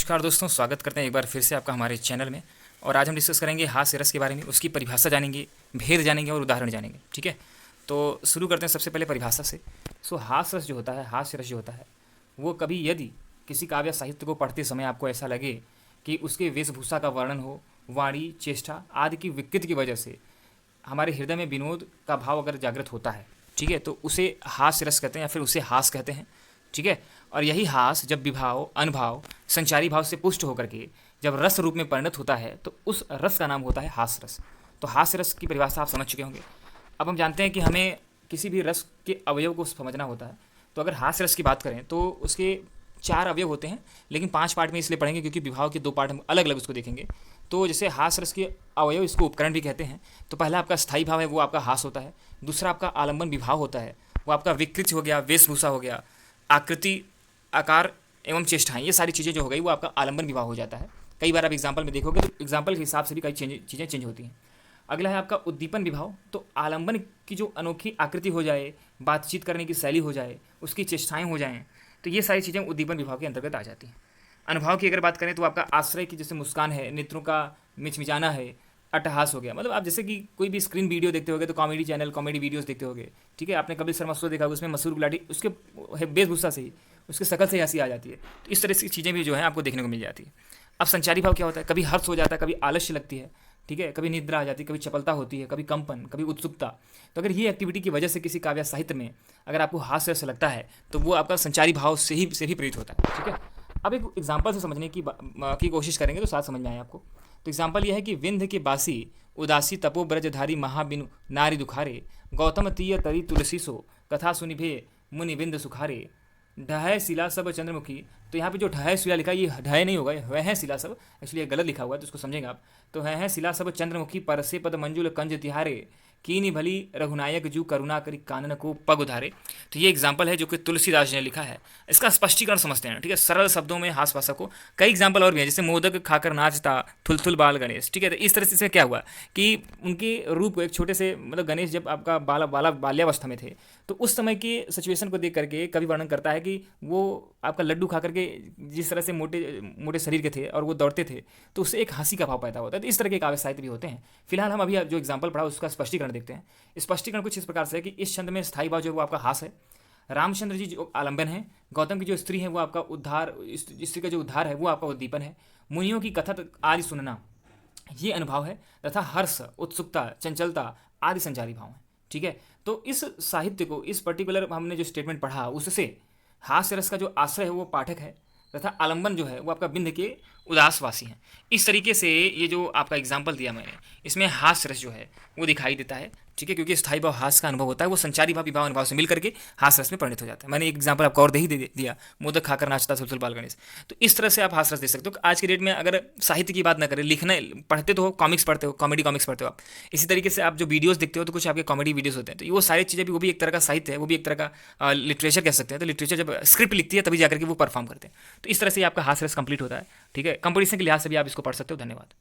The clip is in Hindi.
नमस्कार दोस्तों, स्वागत करते हैं एक बार फिर से आपका हमारे चैनल में। और आज हम डिस्कस करेंगे हास्य रस के बारे में, उसकी परिभाषा जानेंगे, भेद जानेंगे और उदाहरण जानेंगे। ठीक है, तो शुरू करते हैं सबसे पहले परिभाषा से। हास्य रस जो होता है, हास्य रस जो होता है वो कभी यदि किसी काव्य साहित्य को पढ़ते समय आपको ऐसा लगे कि उसके वेशभूषा का वर्णन हो, वाणी, चेष्टा आदि की विकृति की वजह से हमारे हृदय में विनोद का भाव अगर जागृत होता है, ठीक है, तो उसे हास्य रस कहते हैं या फिर उसे हास कहते हैं। ठीक है, और यही हास जब विभाव, अनुभाव, संचारी भाव से पुष्ट होकर के जब रस रूप में परिणत होता है तो उस रस का नाम होता है हास रस। तो हास्य रस की परिभाषा आप समझ चुके होंगे। अब हम जानते हैं कि हमें किसी भी रस के अवयव को समझना होता है। तो अगर हास्य रस की बात करें तो उसके 4 अवयव होते हैं, लेकिन 5 पार्ट में इसलिए पढ़ेंगे क्योंकि विभाव के 2 पार्ट हम अलग अलग उसको देखेंगे। तो जैसे हास्य रस के अवयव, इसको उपकरण भी कहते हैं। तो पहला आपका स्थायी भाव है, वो आपका हास होता है। दूसरा आपका आलंबन विभाव होता है, वो आपका विकृति हो गया, वेशभूषा हो गया, आकृति, आकार एवं चेष्टाएं, ये सारी चीज़ें जो हो गई वो आपका आलंबन विभाव हो जाता है। कई बार आप एग्जाम्पल में देखोगे तो एग्जाम्पल के हिसाब से भी कई चीज़ें चेंज होती हैं। अगला है आपका उद्दीपन विभाव। तो आलंबन की जो अनोखी आकृति हो जाए, बातचीत करने की शैली हो जाए, उसकी चेष्टाएं हो जाएं, तो ये सारी चीज़ें उद्दीपन विभाव के अंतर्गत आ जाती हैं। अनुभाव की अगर बात करें तो आपका आश्रय की जैसे मुस्कान है, नेत्रों का मिचमिचाना है, अट्टहास हो गया। मतलब आप जैसे कि कोई भी स्क्रीन वीडियो देखते होगे तो कॉमेडी चैनल, कॉमेडी वीडियोस देखते होगे। ठीक है, आपने कपिल शर्मा शो देखा होगा, उसमें मसूर गुलाटी उसके वेशभूषा से ही, उसकी शकल से ही हंसी आ जाती है। तो इस तरह की चीज़ें भी जो है आपको देखने को मिल जाती है। अब संचारी भाव क्या होता है? कभी हर्ष हो जाता है, कभी आलस्य लगती है, ठीक है, कभी निद्रा आ जाती है, कभी चपलता होती है, कभी कंपन, कभी उत्सुकता। तो अगर ये एक्टिविटी की वजह से किसी काव्य साहित्य में अगर आपको हास्य से लगता है तो वो आपका संचारी भाव से ही प्रेरित होता है। ठीक है, अब एक एग्जाम्पल से समझने की कोशिश करेंगे तो साथ समझ में आए आपको। तो एग्जाम्पल यह है कि विंध्य के बासी उदासी तपो ब्रजधारी महाबिनु नारी दुखारे, गौतम तीय तरी तुलसी सो कथा सुनिभे मुनि विंद सुखारे, ढह शिला सब चंद्रमुखी। तो यहाँ पे जो ढह शिला लिखा है ये ढह नहीं होगा, वह है शिला सब, एक्चुअली ये गलत लिखा हुआ है, तो उसको समझेंगे आप। तो है शिला सब चंद्रमुखी परसे पद मंजुल कंज तिहारे, कीनी भली रघुनायक जू करुणा करी कानन को पग उधारे। तो ये एग्जाम्पल है जो कि तुलसीदास जी ने लिखा है। इसका स्पष्टीकरण समझते हैं, ठीक है, सरल शब्दों में हास भाषा को। कई एग्जाम्पल और भी हैं, जैसे मोदक खाकर नाचता थुलथुल बाल गणेश। ठीक है, तो इस तरह से क्या हुआ कि उनके रूप को एक छोटे से, मतलब गणेश जब आपका बाल्यावस्था में थे तो उस समय के सिचुएशन को देख करके कवि वर्णन करता है कि वो आपका लड्डू खा करके जिस तरह से मोटे मोटे शरीर के थे और वो दौड़ते थे, तो उससे एक हंसी का भाव पैदा होता है। तो इस तरह के काव्य साहित्य भी होते हैं। फिलहाल हम अभी जो एग्जाम्पल पढ़ा उसका स्पष्टीकरण देखते हैं। स्पष्टीकरण कुछ इस प्रकार से है कि इस छंद में स्थायी भाव जो है वो आपका हास है, रामचंद्र जी जो आलंबन है, गौतम की जो स्त्री है वो आपका उद्धार, स्त्री का जो उद्धार है वो आपका उद्दीपन है, मुनियों की कथा आदि सुनना ये अनुभाव है, तथा हर्ष, उत्सुकता, चंचलता आदि संचारी भाव है। ठीक है, तो इस साहित्य को, इस पर्टिकुलर हमने जो स्टेटमेंट पढ़ा उससे हास्य रस का जो आश्रय है वो पाठक है, तथा आलंबन जो है वो आपका बिंद के उदासवासी हैं। इस तरीके से ये जो आपका एग्जाम्पल दिया मैंने, इसमें हास्य रस जो है वो दिखाई देता है। ठीक है, क्योंकि स्थायी भाव हास्य का अनुभव होता है, वो संचारी भाव विभाव अनुभव से मिलकर के हास्य रस में परिणत हो जाता है। मैंने एक एग्जाम्पल आपको और दे ही दिया, मोदक खाकर नाचता थुलथुल बाल गणेश। तो इस तरह से आप हास्य रस दे सकते हो। आज की डेट में अगर साहित्य की बात ना करें, लिखना पढ़ते तो हो, कॉमिक्स पढ़ते हो, कॉमेडी कॉमिक्स पढ़ते हो आप, इसी तरीके से आप जो वीडियोस देखते हो तो कुछ आपके कॉमेडी वीडियोस होते हैं। तो वो सारी चीज़ें भी, वो भी एक तरह का साहित्य है, वो भी एक तरह का लिटरेचर कह सकते हैं। तो लिटरेचर जब स्क्रिप्ट लिखती है तभी जाकर के वो परफॉर्म करते हैं। तो इस तरह से आपका हास्य रस कंप्लीट होता है। ठीक है, कंपटीशन के लिहाज से भी आप इसको पढ़ सकते हो। धन्यवाद।